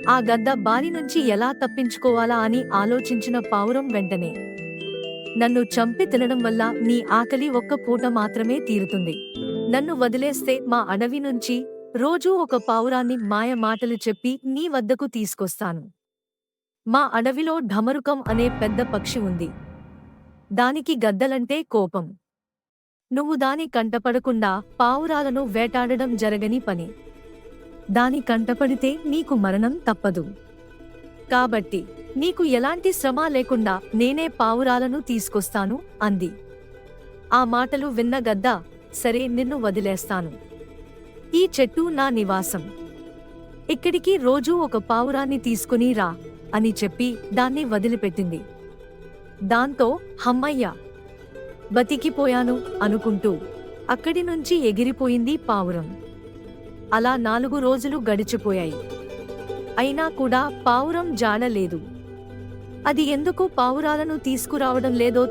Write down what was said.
ఆ గద్ద బారి నుంచి ఎలా తప్పించుకోవాలా అని ఆలోచించిన పావురం వెంటనే, నన్ను చంపి తినడం వల్ల నీ ఆకలి ఒక్క పూట మాత్రమే తీరుతుంది. నన్ను వదిలేస్తే మా అడవి నుంచి రోజూ ఒక పావురాన్ని మాయ మాటలు చెప్పి నీ వద్దకు తీసుకొస్తాను. మా అడవిలో ఢమరుకం అనే పెద్ద పక్షి ఉంది. దానికి గద్దలంటే కోపం. నువ్వు దాని కంటపడకుండా పావురాలను వేటాడడం జరగని పని. దాని కంటపడితే నీకు మరణం తప్పదు. కాబట్టి నీకు ఎలాంటి శ్రమ లేకుండా నేనే పావురాలను తీసుకొస్తాను అంది. ఆ మాటలు విన్న గద్ద, సరే నిన్ను వదిలేస్తాను. ఈ చెట్టు నా నివాసం. ఇక్కడికి రోజూ ఒక పావురాన్ని తీసుకుని రా అని చెప్పి దాన్ని వదిలిపెట్టింది. దాంతో హమ్మయ్య, బతికిపోయాను అనుకుంటూ అక్కడి నుంచి ఎగిరిపోయింది పావురం. అలా 4 రోజులు గడిచిపోయాయి. అయినా కూడా పావురం జాడ లేదు. అది ఎందుకు పావురాలను తీసుకురావడం లేదో